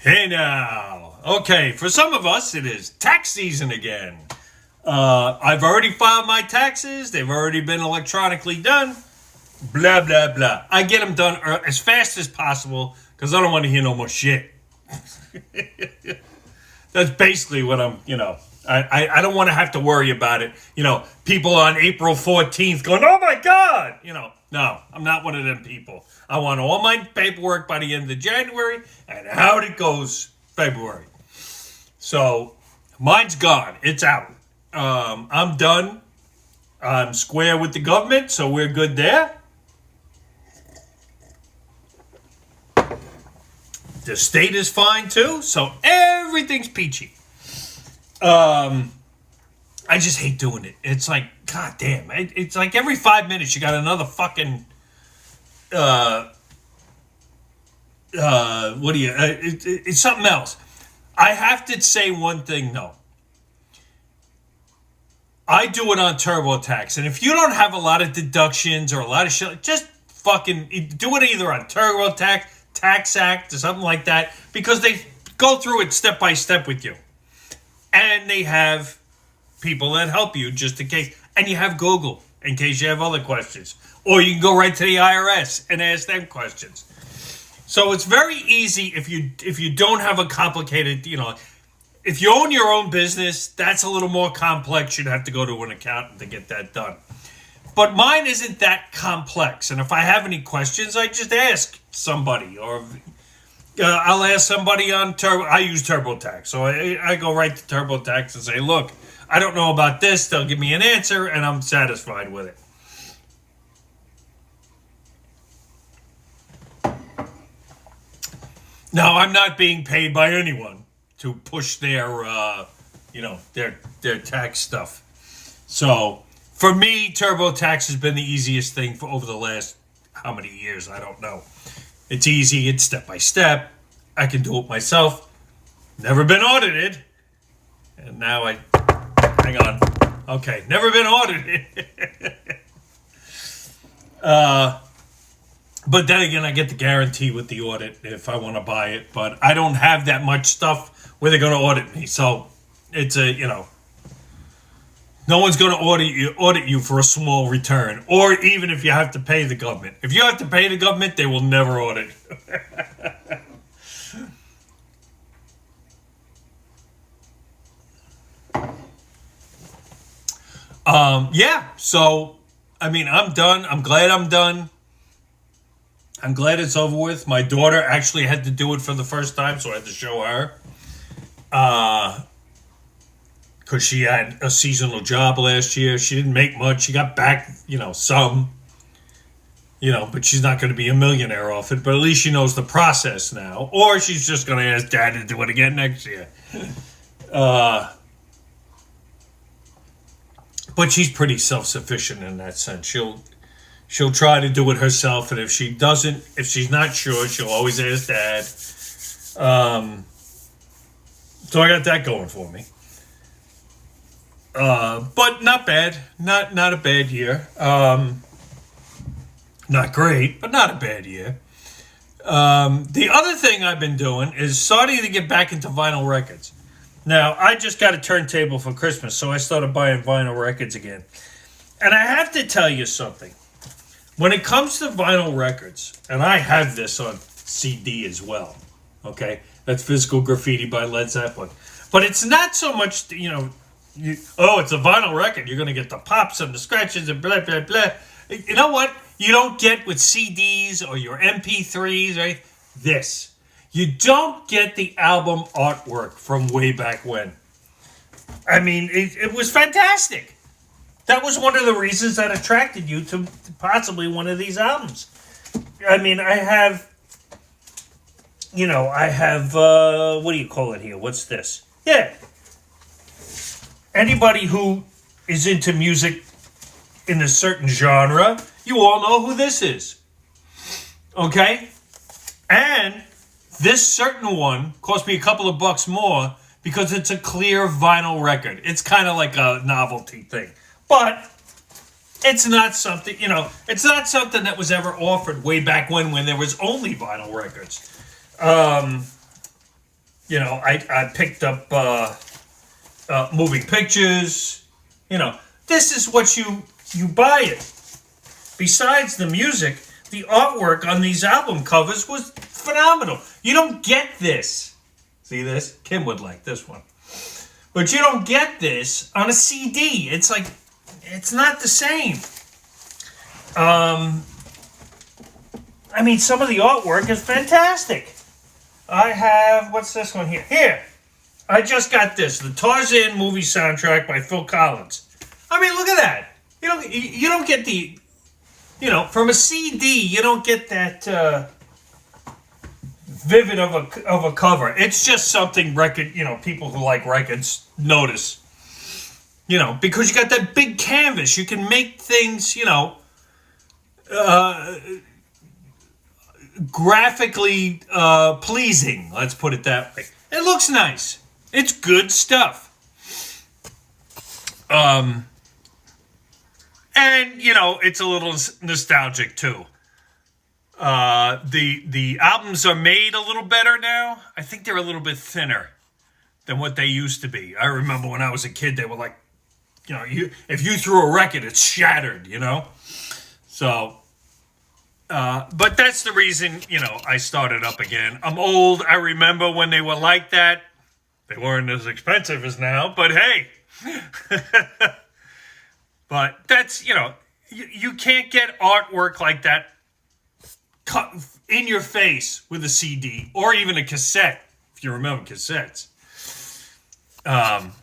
Hey now. Okay, for some of us, it is tax season again. I've already filed my taxes. They've already been electronically done. Blah, blah, blah. I get them done as fast as possible because I don't want to hear no more shit. That's basically what I don't want to have to worry about it. People on April 14th going, oh my God! No, I'm not one of them people. I want all my paperwork by the end of January and out it goes February. So mine's gone. It's out. I'm done. I'm square with the government, so we're good there. The state is fine too, so everything's peachy. I just hate doing it. It's like, God damn. It's like every 5 minutes you got another fucking, it's something else. I have to say one thing, though. I do it on TurboTax, and if you don't have a lot of deductions or a lot of shit, just fucking do it either on TurboTax, Tax Act, or something like that, because they go through it step by step with you. And they have people that help you just in case. And you have Google in case you have other questions. Or you can go right to the IRS and ask them questions. So it's very easy if you don't have a complicated, if you own your own business, that's a little more complex. You'd have to go to an accountant to get that done. But mine isn't that complex. And if I have any questions, I just ask somebody. Or I'll ask somebody on Turbo. I use TurboTax. So I go right to TurboTax and say, look, I don't know about this. They'll give me an answer, and I'm satisfied with it. Now, I'm not being paid by anyone to push their tax stuff. So, for me, TurboTax has been the easiest thing for over the last, how many years? I don't know. It's easy. It's step by step. I can do it myself. Never been audited. And now hang on. Okay, never been audited. But then again, I get the guarantee with the audit if I want to buy it. But I don't have that much stuff where they're going to audit me. So it's no one's going to audit you for a small return. Or even if you have to pay the government. If you have to pay the government, they will never audit. So, I'm done. I'm glad I'm done. I'm glad it's over with. My daughter actually had to do it for the first time, so I had to show her. Because she had a seasonal job last year. She didn't make much. She got back, some. But she's not going to be a millionaire off it. But at least she knows the process now. Or she's just going to ask Dad to do it again next year. But she's pretty self-sufficient in that sense. She'll try to do it herself, and if she's not sure, she'll always ask Dad. So I got that going for me. But not bad. Not a bad year. Not great, but not a bad year. The other thing I've been doing is starting to get back into vinyl records. Now, I just got a turntable for Christmas, so I started buying vinyl records again. And I have to tell you something. When it comes to vinyl records, and I have this on CD as well, okay? That's Physical Graffiti by Led Zeppelin. But it's not so much, it's a vinyl record. You're going to get the pops and the scratches and blah, blah, blah. You know what? You don't get with CDs or your MP3s, right? This. You don't get the album artwork from way back when. It was fantastic. That was one of the reasons that attracted you to possibly one of these albums. I have, what do you call it here? What's this? Yeah. Anybody who is into music in a certain genre, you all know who this is. Okay? And this certain one cost me a couple of bucks more because it's a clear vinyl record. It's kind of like a novelty thing. But it's not something, it's not something that was ever offered way back when there was only vinyl records. I picked up moving pictures. This is what you buy it. Besides the music, the artwork on these album covers was phenomenal. You don't get this. See this? Kim would like this one. But you don't get this on a CD. It's like, it's not the same. Some of the artwork is fantastic. I have, what's this one here? Here, I just got this, the Tarzan movie soundtrack by Phil Collins. Look at that. You don't get the, from a CD, you don't get that vivid of a cover. It's just something people who like records notice. Because you got that big canvas, you can make things, graphically pleasing. Let's put it that way. It looks nice. It's good stuff. And it's a little nostalgic too. The albums are made a little better now. I think they're a little bit thinner than what they used to be. I remember when I was a kid, they were like, if you threw a record, it's shattered. So. But that's the reason, I started up again. I'm old. I remember when they were like that. They weren't as expensive as now, but hey. But that's, you can't get artwork like that cut in your face with a CD or even a cassette, if you remember cassettes.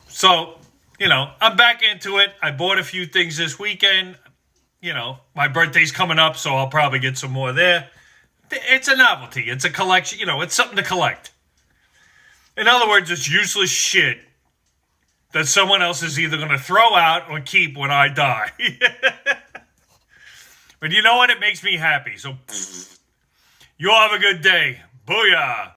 So, I'm back into it. I bought a few things this weekend. My birthday's coming up, so I'll probably get some more there. It's a novelty. It's a collection. It's something to collect. In other words, it's useless shit that someone else is either going to throw out or keep when I die. But you know what? It makes me happy. So, you have a good day. Booyah.